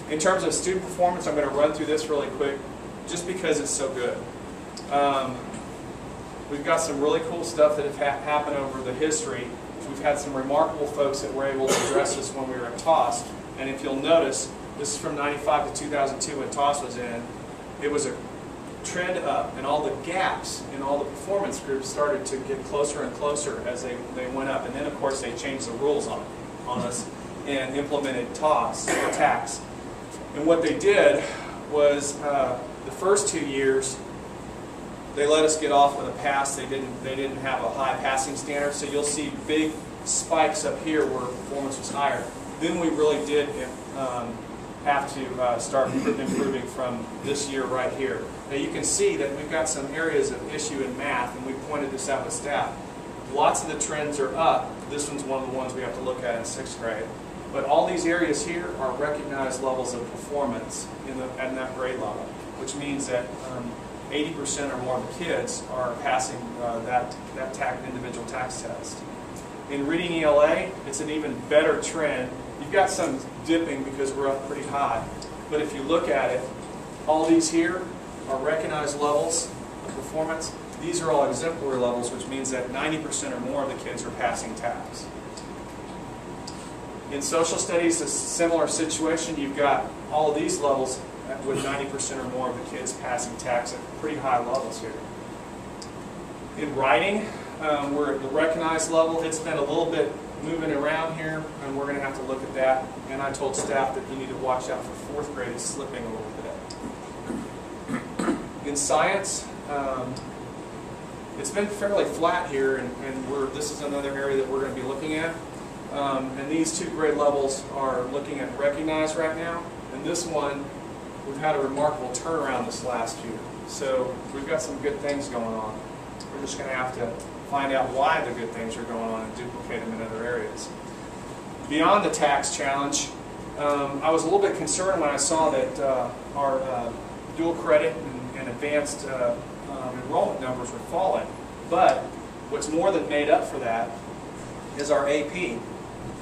In terms of student performance, I'm going to run through this really quick just because it's so good. We've got some really cool stuff that have happened over the history. We've had some remarkable folks that were able to address this when we were at TOS. And if you'll notice, this is from 95 to 2002 when TOS was in. It was a trend up, and all the gaps in all the performance groups started to get closer and closer as they went up. And then, of course, they changed the rules on us and implemented TOS, or tax. And what they did was the first 2 years, they let us get off with a pass. They didn't have a high passing standard, so you'll see big spikes up here where performance was higher. Then we really did have to start improving from this year right here. Now you can see that we've got some areas of issue in math, and we pointed this out with staff. Lots of the trends are up. This one's one of the ones we have to look at in 6th grade. But all these areas here are recognized levels of performance in that grade level, which means that 80% or more of the kids are passing that individual tax test. In reading ELA, it's an even better trend. You've got some dipping because we're up pretty high. But if you look at it, all these here are recognized levels of performance. These are all exemplary levels, which means that 90% or more of the kids are passing tax. In social studies, a similar situation. You've got all of these levels with 90% or more of the kids passing tax at pretty high levels here. In writing, we're at the recognized level. It's been a little bit moving around here, and we're going to have to look at that. And I told staff that you need to watch out for 4th grade. It's slipping a little bit. In science, it's been fairly flat here, and this is another area that we're going to be looking at. And these 2 grade levels are looking at recognized right now. And this one, we've had a remarkable turnaround this last year. So we've got some good things going on. We're just going to have to find out why the good things are going on and duplicate them in other areas. Beyond the tax challenge, I was a little bit concerned when I saw that our dual credit and advanced enrollment numbers were falling. But what's more than made up for that is our AP.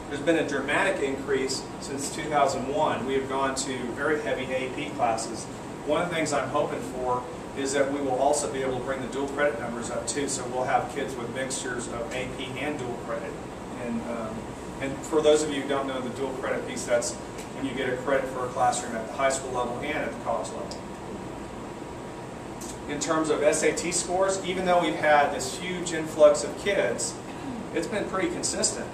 There's been a dramatic increase since 2001. We have gone to very heavy AP classes. One of the things I'm hoping for is that we will also be able to bring the dual credit numbers up too, so we'll have kids with mixtures of AP and dual credit. And for those of you who don't know the dual credit piece, that's when you get a credit for a classroom at the high school level and at the college level. In terms of SAT scores, even though we've had this huge influx of kids, it's been pretty consistent.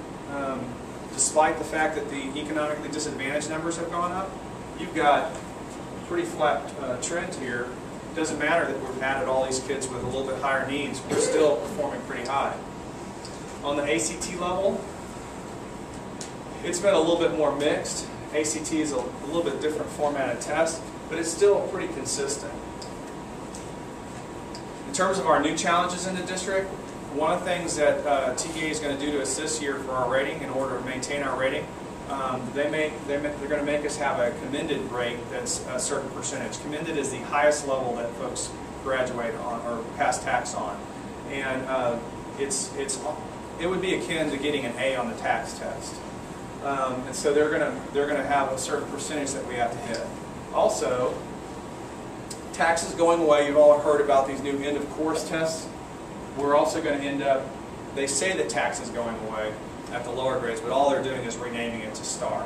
Despite the fact that the economically disadvantaged numbers have gone up, you've got a pretty flat trend here. It doesn't matter that we've added all these kids with a little bit higher needs, we're still performing pretty high. On the ACT level, it's been a little bit more mixed. ACT is a little bit different format of test, but it's still pretty consistent. In terms of our new challenges in the district, one of the things that TEA is going to do to us this year for our rating, in order to maintain our rating, they're going to make us have a commended rate that's a certain percentage. Commended is the highest level that folks graduate on or pass tax on, and it would be akin to getting an A on the tax test. And so they're going to have a certain percentage that we have to hit. Also, taxes going away. You've all heard about these new end of course tests. We're also going to end up, they say that tax is going away at the lower grades, but all they're doing is renaming it to STAR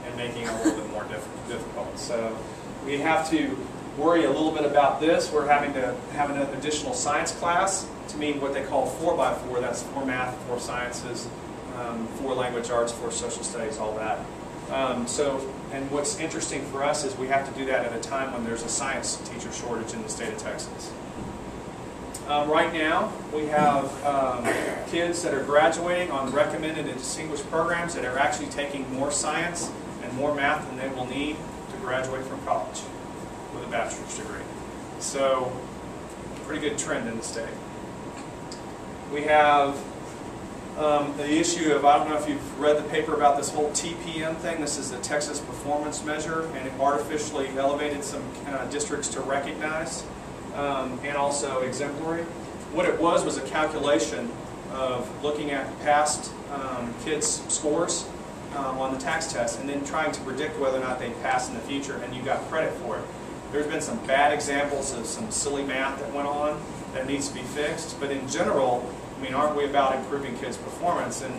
and making it a little bit more difficult. So we have to worry a little bit about this. We're having to have an additional science class to meet what they call 4x4. That's 4 math, 4 sciences, 4 language arts, 4 social studies, all that. And what's interesting for us is we have to do that at a time when there's a science teacher shortage in the state of Texas. Right now, we have kids that are graduating on recommended and distinguished programs that are actually taking more science and more math than they will need to graduate from college with a bachelor's degree. So, pretty good trend in the state. We have the issue of, I don't know if you've read the paper about this whole TPM thing. This is the Texas Performance Measure, and it artificially elevated some districts to recognize. And also exemplary. What it was a calculation of looking at past kids' scores on the tax test and then trying to predict whether or not they pass in the future and you got credit for it. There's been some bad examples of some silly math that went on that needs to be fixed, but in general, I mean, aren't we about improving kids' performance? And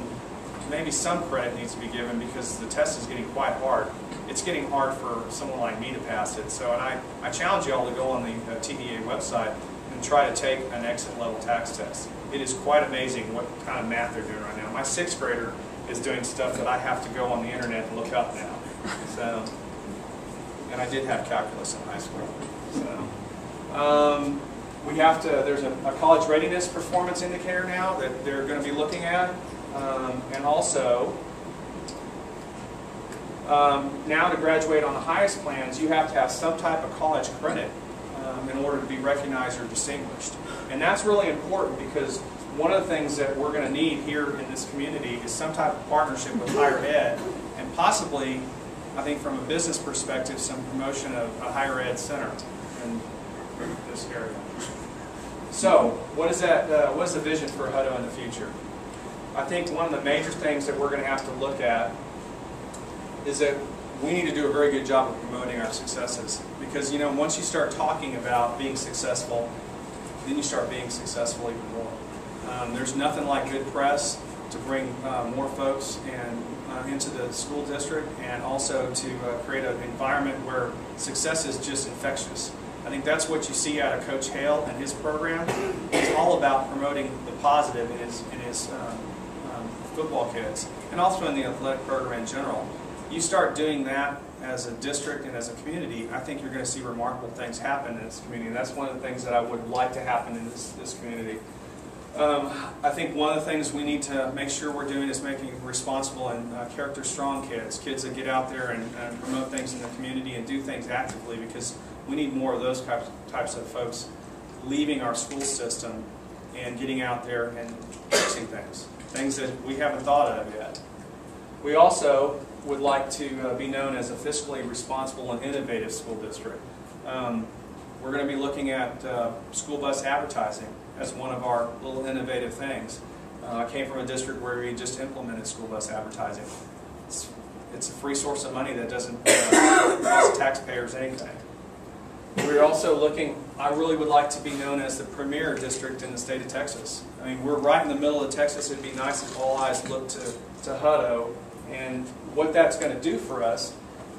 maybe some credit needs to be given because the test is getting quite hard. It's getting hard for someone like me to pass it. So, and I challenge you all to go on the TDA website and try to take an exit level tax test. It is quite amazing what kind of math they're doing right now. My 6th grader is doing stuff that I have to go on the internet and look up now. So, and I did have calculus in high school. So, we have to, there's a college readiness performance indicator now that they're going to be looking at. And also, now to graduate on the highest plans, you have to have some type of college credit in order to be recognized or distinguished. And that's really important because one of the things that we're going to need here in this community is some type of partnership with higher ed and possibly, I think from a business perspective, some promotion of a higher ed center in this area. So, what is that? What is the vision for Hutto in the future? I think one of the major things that we're going to have to look at is that we need to do a very good job of promoting our successes. Because, you know, once you start talking about being successful, then you start being successful even more. There's nothing like good press to bring more folks into the school district and also to create an environment where success is just infectious. I think that's what you see out of Coach Hale and his program. It's all about promoting the positive in his football kids and also in the athletic program in general. You start doing that as a district and as a community, I think you're going to see remarkable things happen in this community. And that's one of the things that I would like to happen in this community. I think one of the things we need to make sure we're doing is making responsible and character strong kids that get out there and promote things in the community and do things actively, because we need more of those types of folks leaving our school system and getting out there and fixing things that we haven't thought of yet. We also would like to be known as a fiscally responsible and innovative school district. We're going to be looking at school bus advertising as one of our little innovative things. I came from a district where we just implemented school bus advertising. It's a free source of money that doesn't cost taxpayers anything. We're also looking, I really would like to be known as the premier district in the state of Texas. I mean, we're right in the middle of Texas. It'd be nice if all eyes looked to Hutto. And what that's going to do for us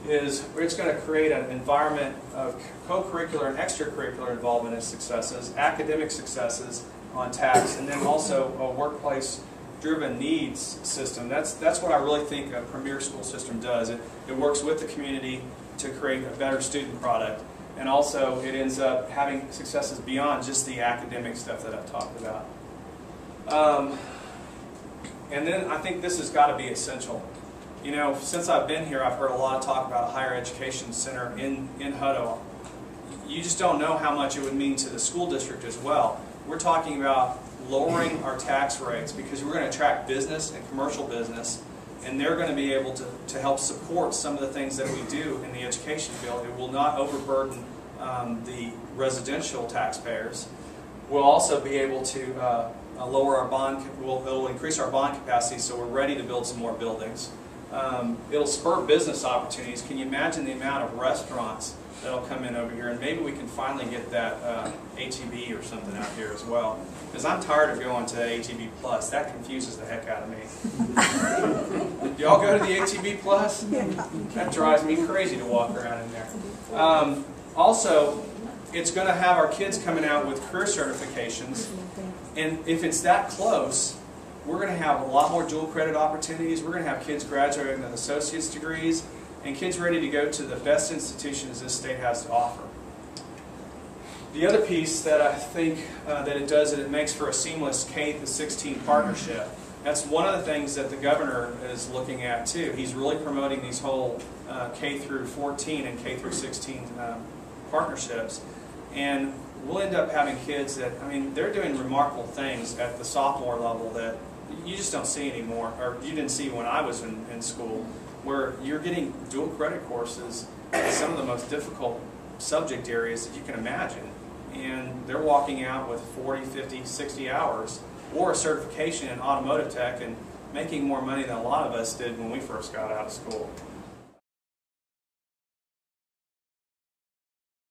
is it's going to create an environment of co-curricular and extracurricular involvement in successes, academic successes on tax, and then also a workplace-driven needs system. That's what I really think a premier school system does. It works with the community to create a better student product. And also, it ends up having successes beyond just the academic stuff that I've talked about. And then I think this has got to be essential. You know, since I've been here, I've heard a lot of talk about a higher education center in Hutto. You just don't know how much it would mean to the school district as well. We're talking about lowering our tax rates because we're going to attract business and commercial business, and they're going to be able to help support some of the things that we do in the education field. It will not overburden the residential taxpayers. We'll also be able to lower our bond, it'll increase our bond capacity so we're ready to build some more buildings. It'll spur business opportunities. Can you imagine the amount of restaurants that'll come in over here? And maybe we can finally get that ATB or something out here as well. Because I'm tired of going to ATB Plus. That confuses the heck out of me. Do y'all go to the ATB Plus? That drives me crazy to walk around in there. Also, it's going to have our kids coming out with career certifications. And if it's that close, we're going to have a lot more dual credit opportunities. We're going to have kids graduating with associate's degrees and kids ready to go to the best institutions this state has to offer. The other piece that I think that it does is it makes for a seamless K-16 partnership. That's one of the things that the governor is looking at too. He's really promoting these whole K-14 and K-16 partnerships. And we'll end up having kids that, I mean, they're doing remarkable things at the sophomore level that you just don't see anymore, or you didn't see when I was in school, where you're getting dual credit courses in some of the most difficult subject areas that you can imagine. And they're walking out with 40, 50, 60 hours, or a certification in automotive tech, and making more money than a lot of us did when we first got out of school.